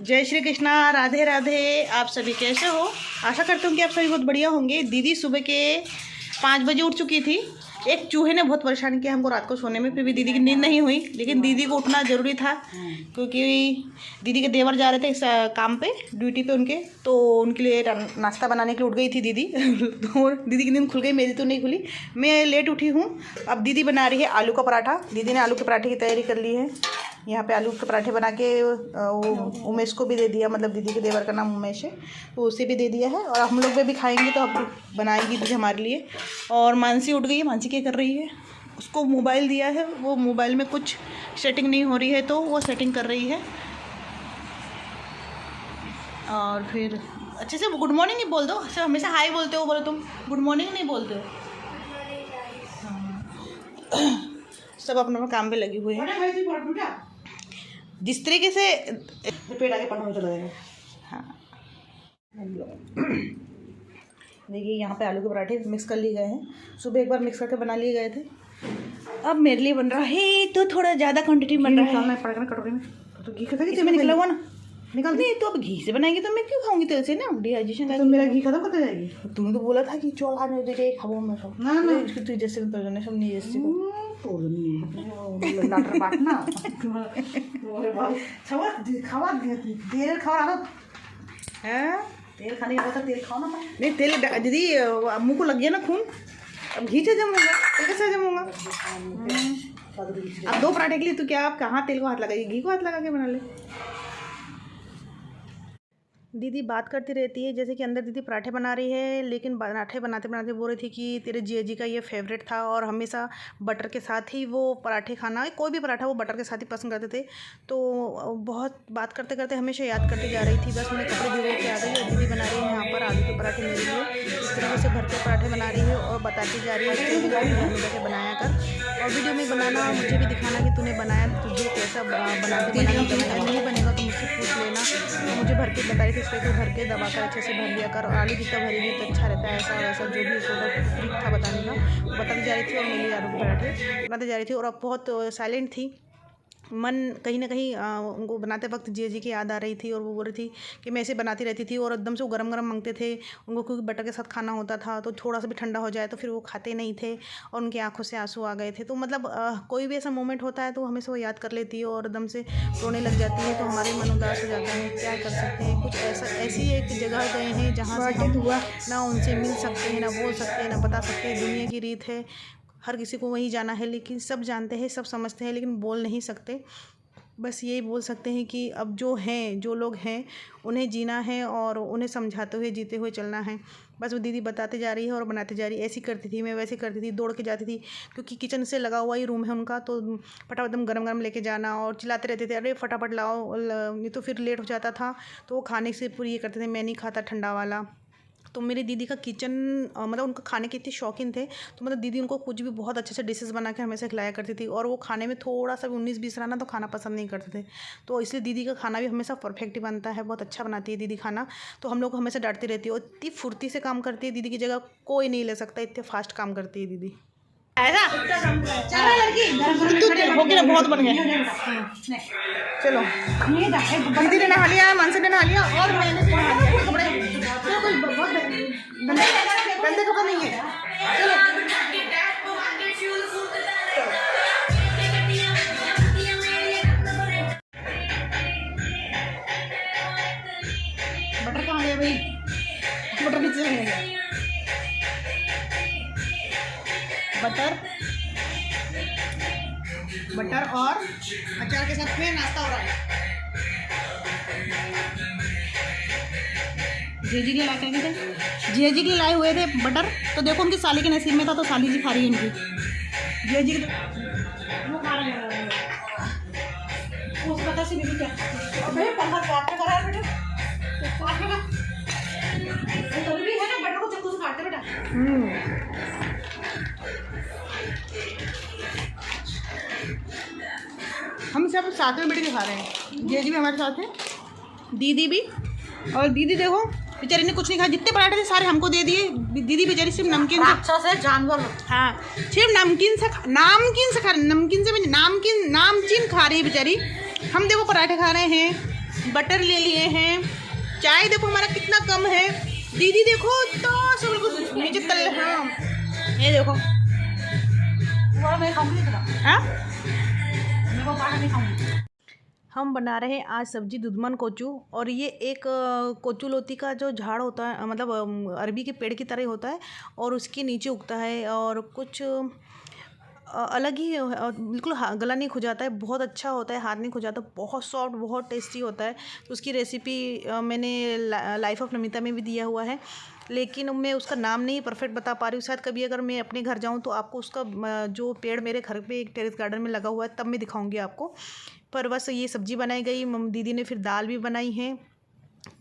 जय श्री कृष्णा, राधे राधे। आप सभी कैसे हो? आशा करती हूँ कि आप सभी बहुत बढ़िया होंगे। दीदी सुबह के 5 बजे उठ चुकी थी। एक चूहे ने बहुत परेशान किया हमको रात को सोने में, फिर भी दीदी की नींद नहीं हुई। लेकिन दीदी को उठना ज़रूरी था क्योंकि दीदी के देवर जा रहे थे इस काम पे, ड्यूटी पे उनके, तो उनके लिए नाश्ता बनाने के लिए उठ गई थी दीदी। तो दीदी की नींद खुल गई, मेरी तो नहीं खुली। मैं लेट उठी हूँ। अब दीदी बना रही है आलू का पराठा। दीदी ने आलू के पराठे की तैयारी कर ली है। यहाँ पे आलू के पराठे बना के उमेश को भी दे दिया, मतलब दीदी के देवर का नाम उमेश है, तो उसे भी दे दिया है। और हम लोग भी खाएंगे तो अब बनाएंगी दीदी हमारे लिए। और मानसी उठ गई है। मानसी क्या कर रही है? उसको मोबाइल दिया है, वो मोबाइल में कुछ सेटिंग नहीं हो रही है तो वो सेटिंग कर रही है। और फिर अच्छे से गुड मॉर्निंग नहीं बोल दो, सिर्फ हमेशा हाय बोलते हो, बोलो तुम गुड मॉर्निंग नहीं बोलते हो। हाँ। सब अपना काम पे लगे हुए हैं। जिस तरीके से पेट आगे पढ़ने चला जाएगा। हाँ, देखिए यहाँ पे आलू के पराठे मिक्स कर लिए गए हैं। सुबह एक बार मिक्स करके बना लिए गए थे। अब मेरे लिए बन रहा है तो थोड़ा ज़्यादा क्वांटिटी बन रहा है। पड़ेगा ना कटोरी में, तो घी खत्म इसमें निकला हुआ ना, निकाल नहीं। तो अब घी से बनाएंगे तो मैं क्यों खाऊंगी तेल से ना, डिहाइड्रेशन। तो मेरा घी खत्म करते जाएगी। तुमने तो बोला था कि चौल खाने दे खाओ मैं सब ना ना तू जैसे सब नहीं जैसे तो नाटर बांटना खावा तेल खावा है। तेल खाने का होता तेल खाओ ना। नहीं तेल दीदी मुँह को लग गया ना खून, अब घी से जमूंगा, तेल कैसे जमूंगा। अब 2 पराठे के लिए तो क्या आप कहाँ तेल को हाथ लगाइए, घी को हाथ लगा के बना ले। दीदी बात करती रहती है जैसे कि अंदर दीदी पराठे बना रही है, लेकिन पराठे बनाते बनाते बोल रही थी कि तेरे जिया जी का ये फेवरेट था और हमेशा बटर के साथ ही वो पराठे खाना, कोई भी पराठा वो बटर के साथ ही पसंद करते थे। तो बहुत बात करते करते हमेशा याद करती जा रही थी। बस मैंने कपड़े भिगो के आ गई और दीदी बना रही है यहाँ पर आलू के पराठे मेरे लिए। इस तरीके से भर के पराठे बना रही है और बताती जा रही है बनाया कर, और वीडियो में बनाना, मुझे भी दिखाना कि तूने बनाया, तुझे कैसा बनाती नहीं बनेगा तो मुझसे पूछ लेना। तो मुझे भर के बता रही थी इस तरह भर के दबा कर अच्छे से भर लिया कर, और आलू जितना भरेगी तो अच्छा रहता है, ऐसा वैसा जो भी ट्रिक था बताने का वो बताती जा रही थी। और मेरे लिए आलू पराठे बनाती जा रही थी। और अब बहुत साइलेंट थी, मन कहीं ना कहीं उनको बनाते वक्त जिया जी की याद आ रही थी। और वो बोल रही थी कि मैं ऐसे बनाती रहती थी और एकदम से वो गरम गरम मांगते थे उनको, क्योंकि बटर के साथ खाना होता था तो थोड़ा सा भी ठंडा हो जाए तो फिर वो खाते नहीं थे और उनकी आंखों से आंसू आ गए थे। तो मतलब कोई भी ऐसा मोमेंट होता है तो हमें वो याद कर लेती है और एकदम से रोने लग जाती है, तो हमारे मन उदास हो जाता है। क्या कर सकते हैं, कुछ ऐसी एक जगह गए हैं जहाँ से हम ना उनसे मिल सकते हैं, ना बोल सकते हैं, ना बता सकते हैं। दुनिया की रीत है, हर किसी को वहीं जाना है, लेकिन सब जानते हैं, सब समझते हैं, लेकिन बोल नहीं सकते। बस यही बोल सकते हैं कि अब जो हैं, जो लोग हैं, उन्हें जीना है और उन्हें समझाते हुए जीते हुए चलना है। बस वो दीदी बताते जा रही है और बनाते जा रही है। ऐसी करती थी मैं, वैसे करती थी, दौड़ के जाती थी क्योंकि किचन से लगा हुआ ही रूम है उनका, तो फटाफट एकदम गरम गरम लेके जाना और चिल्लाते रहते थे अरे फटाफट लाओ, नहीं तो फिर लेट हो जाता था। तो वो खाने से पूरी ये करते थे, मैं नहीं खाता ठंडा वाला। तो मेरी दीदी का किचन मतलब उनका खाने के इतने शौकीन थे, तो मतलब दीदी उनको कुछ भी बहुत अच्छे से डिशेस बना के हमेशा खिलाया करती थी। और वो खाने में थोड़ा सा भी 19-20 रहना तो खाना पसंद नहीं करते थे, तो इसलिए दीदी का खाना भी हमेशा परफेक्ट ही बनता है, बहुत अच्छा बनाती है दीदी खाना। तो हम लोग को हमेशा डांटती रहती है, और इतनी फुर्ती से काम करती है, दीदी की जगह कोई नहीं ले सकता, इतने फास्ट काम करती है दीदी। ऐसा हो गया, बहुत बन गया। चलो दीदी ने नहा लिया, मानसी ने नहा लिया और मैंने नहा लिया। कपड़े बहुत गंदे कपड़े नहीं है। चलो बटर कहाँ गया भाई? बटर नीचे रह गया। बटर और अचार के साथ में नाश्ता हो रहा है। जिया जी के लाए थे, जिया जी के लाए हुए थे बटर, तो देखो उनकी साली के नसीब में था तो साली जी खा रही है उनकी। जिया जी के वो खा रहे हैं उस पता से भी क्या अबे पंखा काट के करा है बेटा, काट बेटा तो भी है ना, बटर को चाकू से काटते बेटा। हम सब साथ में बैठ के खा रहे हैं। जिया जी भी हमारे साथ है, दीदी भी। और दीदी देखो बेचारी ने कुछ नहीं खाया, जितने पराठे थे सारे हमको दे दिए। दीदी बेचारी सिर्फ नमकीन से जानवर, हाँ सिर्फ नमकीन से खा रही है बेचारी। हम देखो पराठे खा रहे हैं, बटर ले लिए हैं, चाय देखो हमारा कितना कम है। दीदी देखो तो सब कुछ नीचे तल। हाँ ये देखो, हाँ हम बना रहे हैं आज सब्जी दुधमन कोचू। और ये एक कोचू लोती का जो झाड़ होता है, मतलब अरबी के पेड़ की तरह होता है और उसके नीचे उगता है और कुछ अलग ही बिल्कुल गला नहीं खुजाता है, बहुत अच्छा होता है, हाथ नहीं खुजाता, बहुत सॉफ्ट, बहुत टेस्टी होता है। तो उसकी रेसिपी मैंने लाइफ ऑफ नमिता में भी दिया हुआ है, लेकिन मैं उसका नाम नहीं परफेक्ट बता पा रही हूँ। शायद कभी अगर मैं अपने घर जाऊँ तो आपको उसका जो पेड़ मेरे घर पे एक टेरेस गार्डन में लगा हुआ है तब मैं दिखाऊंगी आपको। पर बस ये सब्ज़ी बनाई गई, दीदी ने फिर दाल भी बनाई है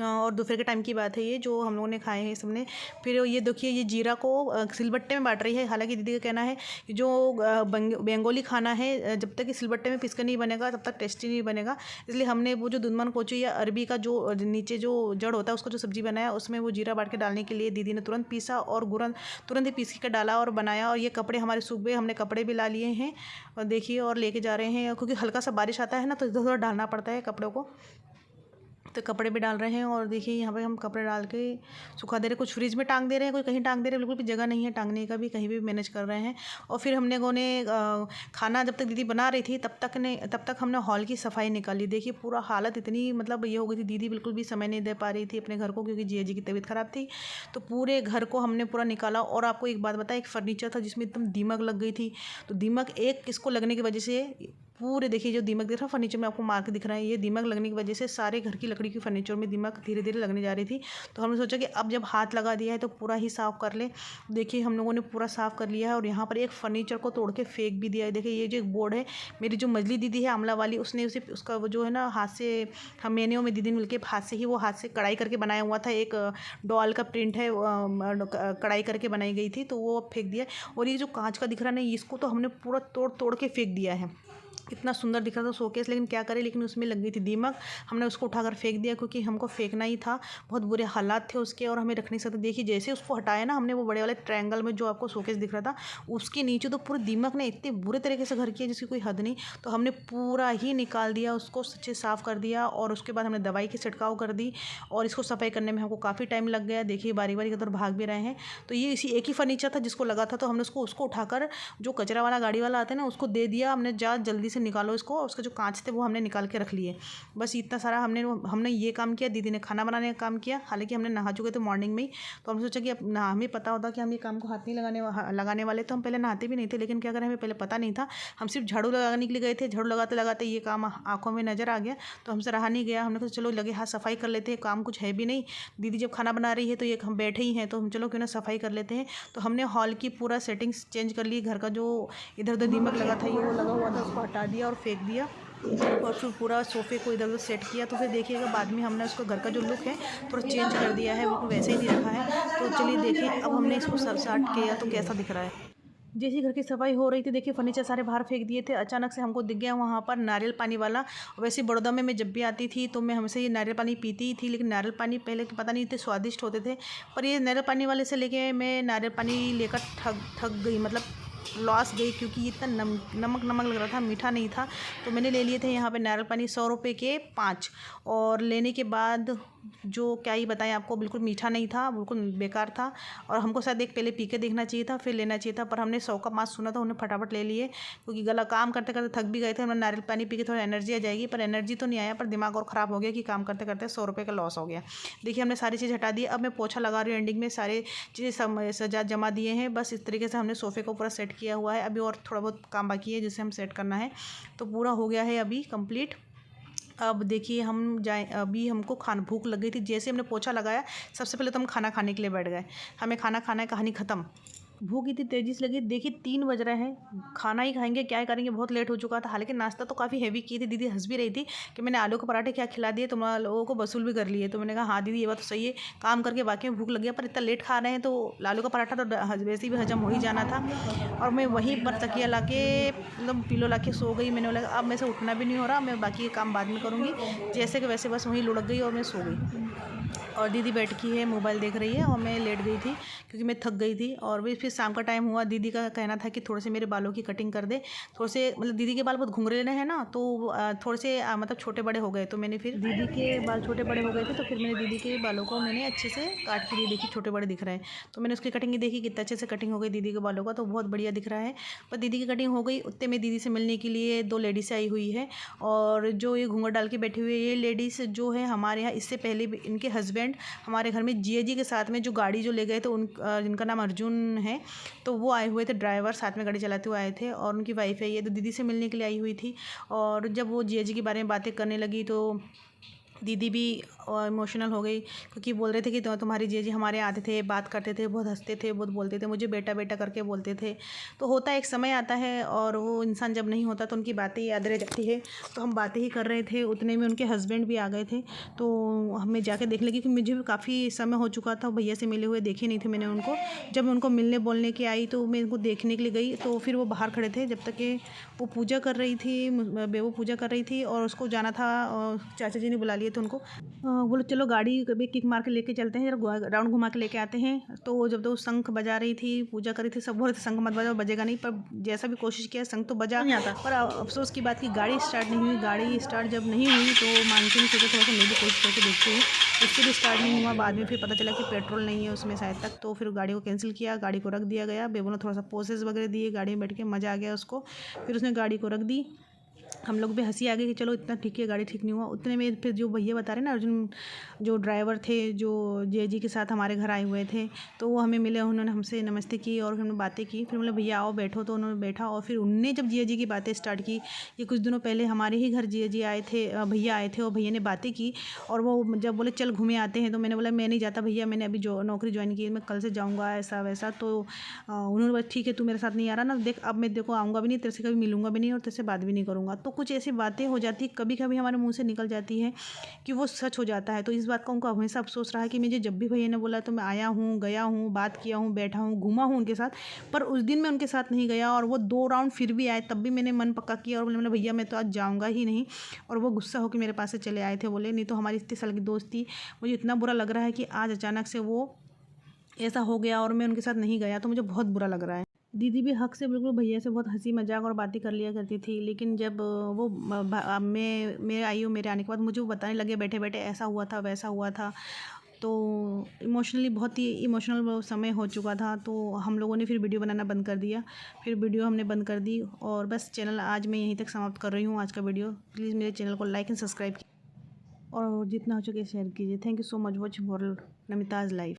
और दोपहर के टाइम की बात है ये जो हम लोगों ने खाए हैं सबने। फिर ये देखिए ये जीरा को सिलबट्टे में बांट रही है। हालांकि दीदी का कहना है कि जो बंगाली खाना है जब तक कि सिलबट्टे में पीस कर नहीं बनेगा तब तक टेस्टी नहीं बनेगा, इसलिए हमने वो जो दुधमन कोचू या अरबी का जो नीचे जो जड़ होता है उसको जो सब्ज़ी बनाया उसमें वो जीरा बांट के डालने के लिए दीदी ने तुरंत पीसा और तुरंत ही पीस के डाला और बनाया। और ये कपड़े हमारे सूख गए, हमने कपड़े भी ला लिए हैं और देखिए और लेके जा रहे हैं, क्योंकि हल्का सा बारिश आता है ना तो इधर उधर डालना पड़ता है कपड़ों को, तो कपड़े भी डाल रहे हैं। और देखिए यहाँ पे हम कपड़े डाल के सुखा दे रहे हैं, कुछ फ्रिज में टांग दे रहे हैं, कोई कहीं टांग दे रहे हैं, बिल्कुल भी जगह नहीं है टांगने का भी, कहीं भी मैनेज कर रहे हैं। और फिर हमने खाना जब तक दीदी बना रही थी तब तक हमने हॉल की सफाई निकाली। देखिए पूरा हालत इतनी मतलब ये हो गई थी, दीदी बिल्कुल भी समय नहीं दे पा रही थी अपने घर को क्योंकि जीजा जी की तबीयत ख़राब थी। तो पूरे घर को हमने पूरा निकाला। और आपको एक बात बताएं, एक फर्नीचर था जिसमें एकदम दीमक लग गई थी, तो दीमक एक किसको लगने की वजह से पूरे देखिए जो दीमक दिख रहा है फर्नीचर में आपको मार्क दिख रहा है, ये दीमक लगने की वजह से सारे घर की लकड़ी की फर्नीचर में दीमक धीरे धीरे लगने जा रही थी। तो हमने सोचा कि अब जब हाथ लगा दिया है तो पूरा ही साफ़ कर ले। देखिए हम लोगों ने पूरा साफ़ कर लिया है और यहाँ पर एक फर्नीचर को तोड़ के फेंक भी दिया है। देखिए ये जो एक बोर्ड है, मेरी जो मजली दीदी है आमला वाली, उसने उसे उसका वो जो है ना हाथ से मैंने और मेरी दीदी ने मिलकर हाथ से कढ़ाई करके बनाया हुआ था, एक डॉल का प्रिंट है कढ़ाई करके बनाई गई थी, तो वो फेंक दिया। और ये जो कांच का दिख रहा है ना इसको तो हमने पूरा तोड़ तोड़ के फेंक दिया है। इतना सुंदर दिख रहा था शोकेस, लेकिन क्या करें, लेकिन उसमें लग गई थी दीमक। हमने उसको उठाकर फेंक दिया क्योंकि हमको फेंकना ही था, बहुत बुरे हालात थे उसके और हमें रख नहीं सकते। देखिए जैसे उसको हटाया ना हमने, वो बड़े वाले ट्रायंगल में जो आपको शोकेस दिख रहा था उसके नीचे तो पूरी दीमक ने इतने बुरे तरीके से घर किया जिसकी कोई हद नहीं। तो हमने पूरा ही निकाल दिया, उसको अच्छे साफ़ कर दिया और उसके बाद हमने दवाई की छिड़काव कर दी। और इसको सफाई करने में हमको काफ़ी टाइम लग गया। देखिए बारी बारी इधर भाग भी रहे हैं। तो ये इसी एक ही फर्नीचर था जिसको लगा था, तो हमने उसको उठाकर जो कचरा वाला गाड़ी वाला आता है ना उसको दे दिया हमने, जा जल्दी से निकालो इसको। उसके जो कांच थे वो हमने निकाल के रख लिए। बस इतना सारा हमने ये काम किया। दीदी ने खाना बनाने का काम किया, हालांकि हमने नहा चुके थे मॉर्निंग में ही, तो हमने सोचा कि अब ना हमें पता होता कि हम ये काम को हाथ नहीं लगाने वाले, तो हम पहले नहाते भी नहीं थे। लेकिन क्या करें, हमें पहले पता नहीं था, हम सिर्फ झाड़ू लगाने के लिए गए थे। झाड़ू लगाते लगाते ये काम आंखों में नज़र आ गया तो हमसे रहा नहीं गया। हमने कहा चलो लगे हाथ सफाई कर लेते हैं, काम कुछ है भी नहीं, दीदी जब खाना बना रही है तो ये हम बैठे ही हैं तो हम चलो क्यों ना सफाई कर लेते हैं। तो हमने हॉल की पूरा सेटिंग्स चेंज कर ली, घर का जो इधर उधर दीमक लगा था ये वो लगा हुआ था उसको हटा दिया और फेंक दिया और फिर पूरा सोफ़े को इधर उधर सेट किया। तो फिर देखिएगा बाद में हमने उसको घर का जो लुक है थोड़ा चेंज कर दिया है, वो वैसे ही नहीं रखा है। तो चलिए देखिए अब हमने इसको सब सेट किया तो कैसा दिख रहा है। जैसी घर की सफाई हो रही थी देखिए फर्नीचर सारे बाहर फेंक दिए थे, अचानक से हमको दिख गया वहाँ पर नारियल पानी वाला। वैसे बड़ौदा में मैं जब भी आती थी तो मैं हमसे ये नारियल पानी पीती ही थी, लेकिन नारियल पानी पहले पता नहीं इतने स्वादिष्ट होते थे, पर ये नारियल पानी वाले से लेके मैं नारियल पानी लेकर ठग गई, मतलब लॉस गई, क्योंकि ये इतना नमक लग रहा था, मीठा नहीं था। तो मैंने ले लिए थे यहाँ पे नारियल पानी 100 रुपये के 5, और लेने के बाद जो क्या ही बताएं आपको, बिल्कुल मीठा नहीं था, बिल्कुल बेकार था। और हमको शायद एक पहले पी के देखना चाहिए था फिर लेना चाहिए था, पर हमने 100 का 5 सुना था, उन्हें फटाफट ले लिए क्योंकि गला काम करते करते थक भी गए थे। हमने नारियल पानी पी के थोड़ा एनर्जी आ जाएगी, पर एनर्जी तो नहीं आया, पर दिमाग और ख़राब हो गया कि काम करते करते 100 रुपये का लॉस हो गया। देखिए हमने सारी चीज़ हटा दी। अब मैं पोछा लगा रही हूँ, एंडिंग में सारी चीज़ें सजा जमा दिए हैं। बस इस तरीके से हमने सोफ़े को पूरा सेट किया हुआ है। अभी और थोड़ा बहुत काम बाकी है जिसे हम सेट करना है, तो पूरा हो गया है अभी कंप्लीट। अब देखिए हम जाए, अभी हमको भूख लग गई थी। जैसे हमने पोछा लगाया सबसे पहले तो हम खाना खाने के लिए बैठ गए। हमें खाना खाना है, कहानी ख़त्म। भूख इतनी तेज़ी से लगी, देखिए 3 बज रहे हैं, खाना ही खाएंगे क्या करेंगे, बहुत लेट हो चुका था। हालांकि नाश्ता तो काफ़ी हैवी की थी, दीदी हंस भी रही थी कि मैंने आलू के पराठे क्या खिला दिए, तुम लोगों को वसूल भी कर लिए। तो मैंने कहा हाँ दीदी ये बात तो सही है, काम करके बाकी में भूख लग गया, पर इतना लेट खा रहे हैं तो आलू का पराठा तो वैसे भी हजम हो ही जाना था। और मैं वहीं पर तकिया ला के एकदम पिलो ला के सो गई। मैंने बोला अब मेरे से उठना भी नहीं हो रहा, मैं बाकी काम बाद में करूँगी, जैसे कि वैसे बस वहीं लुढ़क गई और मैं सो गई। और दीदी बैठ की है मोबाइल देख रही है और मैं लेट गई थी क्योंकि मैं थक गई थी। और भी फिर शाम का टाइम हुआ, दीदी का कहना था कि थोड़े से मेरे बालों की कटिंग कर दे, थोड़े से मतलब दीदी के बाल बहुत घुंघरेले हैं ना, तो थोड़े से मतलब छोटे बड़े हो गए, तो मैंने फिर दीदी के बाल छोटे बड़े हो गए थे, तो फिर मैंने दीदी के बालों को मैंने अच्छे से काट के लिए देखी, छोटे बड़े दिख रहे हैं, तो मैंने उसकी कटिंग देखी कितना अच्छे से कटिंग हो गई दीदी के बालों का, तो बहुत बढ़िया दिख रहा है। पर दीदी की कटिंग हो गई, उतने में दीदी से मिलने के लिए 2 लेडीज़ आई हुई है, और जो ये घूंघट डाल के बैठी हुई है ये लेडीज़ जो है हमारे यहाँ इससे पहले भी इनके हस्बैंड हमारे घर में जिया जी के साथ में जो गाड़ी जो ले गए थे उन जिनका नाम अर्जुन है, तो वो आए हुए थे, ड्राइवर साथ में गाड़ी चलाते हुए आए थे, और उनकी वाइफ है ये, तो दीदी से मिलने के लिए आई हुई थी। और जब वो जिया जी के बारे में बातें करने लगी तो दीदी भी इमोशनल हो गई, क्योंकि बोल रहे थे कि तुम्हारी जीजा जी हमारे आते थे, बात करते थे, बहुत हंसते थे, बहुत बोलते थे, मुझे बेटा बेटा करके बोलते थे। तो होता एक समय आता है और वो इंसान जब नहीं होता तो उनकी बातें याद रह जाती है। तो हम बातें ही कर रहे थे, उतने में उनके हस्बैंड भी आ गए थे, तो हमें जाके देखने लगी कि मुझे भी काफ़ी समय हो चुका था, भैया से मिले हुए देखे नहीं थे मैंने उनको। जब मैं उनको मिलने बोलने के आई तो मैं उनको देखने के लिए गई, तो फिर वो बाहर खड़े थे, जब तक कि वो पूजा कर रही थी, बेबो पूजा कर रही थी, और उसको जाना था, चाचा जी ने बुला लिए थे उनको, बोले चलो गाड़ी कभी किक मार के लेके चलते हैं, राउंड घुमा के लेके आते हैं। तो जब तो शंख बजा रही थी, पूजा करी थी, सब बोल रहे थे शंख मत बजाओ, बजेगा नहीं, पर जैसा भी कोशिश किया शंख तो बजा नहीं आता, पर अफसोस की बात की गाड़ी स्टार्ट नहीं हुई। गाड़ी स्टार्ट जब नहीं हुई तो मानती नहीं, सोचा थोड़ा सा मैं भी कोशिश करके देखती हूँ, उससे भी स्टार्ट नहीं हुआ। बाद में फिर पता चला कि पेट्रोल नहीं है उसमें शायद तक, तो फिर गाड़ी को कैंसिल किया, गाड़ी को रख दिया गया। बेबो ने थोड़ा सा पोसेस वगैरह दिए, गाड़ी में बैठ के मज़ा आ गया उसको, फिर उसने गाड़ी को रख दी। हम लोग भी हंसी आ गई कि चलो इतना ठीक है, गाड़ी ठीक नहीं हुआ। उतने में फिर जो भैया बता रहे ना अर्जुन, जो ड्राइवर थे, जो जय जी के साथ हमारे घर आए हुए थे, तो वो हमें मिले, उन्होंने हमसे नमस्ते की और हमने बातें की। फिर बोले भैया आओ बैठो, तो उन्होंने बैठा, और फिर उनने जब जिया जी की बातें स्टार्ट की, ये कुछ दिनों पहले हमारे ही घर जिया जी आए थे, भैया आए थे, और भैया ने बातें की, और वो जब बोले चल घूमे आते हैं, तो मैंने बोला मैं नहीं जाता भैया, मैंने अभी जो नौकरी ज्वाइन की है, मैं कल से जाऊँगा ऐसा वैसा। तो उन्होंने बोला ठीक है तू मेरे साथ नहीं आ रहा ना, देख अब मैं देखो आऊँगा भी नहीं, तेरे से कभी मिलूंगा भी नहीं और तेरे से बात भी नहीं करूँगा। तो कुछ ऐसी बातें हो जाती, कभी कभी हमारे मुंह से निकल जाती है कि वो सच हो जाता है। तो इस बात का उनको हमेशा अफसोस रहा कि मुझे जब भी भैया ने बोला तो मैं आया हूँ, गया हूँ, बात किया हूँ, बैठा हूँ, घूमा हूँ उनके साथ, पर उस दिन मैं उनके साथ नहीं गया, और वो 2 राउंड फिर भी आए, तब भी मैंने मन पक्का किया और बोले भैया मैं तो आज जाऊँगा ही नहीं। और वो गुस्सा होकर मेरे पास से चले आए थे, बोले नहीं तो हमारी इतने साल की दोस्ती, मुझे इतना बुरा लग रहा है कि आज अचानक से वो ऐसा हो गया और मैं उनके साथ नहीं गया, तो मुझे बहुत बुरा लग रहा है। दीदी भी हक से बिल्कुल भैया से बहुत हंसी मजाक और बातें कर लिया करती थी, लेकिन जब वो मैं आई हूँ, मेरे आने के बाद मुझे वो बताने लगे बैठे बैठे ऐसा हुआ था वैसा हुआ था, तो इमोशनली बहुत ही इमोशनल वो समय हो चुका था। तो हम लोगों ने फिर वीडियो बनाना बंद कर दिया, फिर वीडियो हमने बंद कर दी, और बस चैनल आज मैं यहीं तक समाप्त कर रही हूँ आज का वीडियो। प्लीज़ मेरे चैनल को लाइक एंड सब्सक्राइब और जितना हो सके शेयर कीजिए। Thank you so much watching for Namita's life.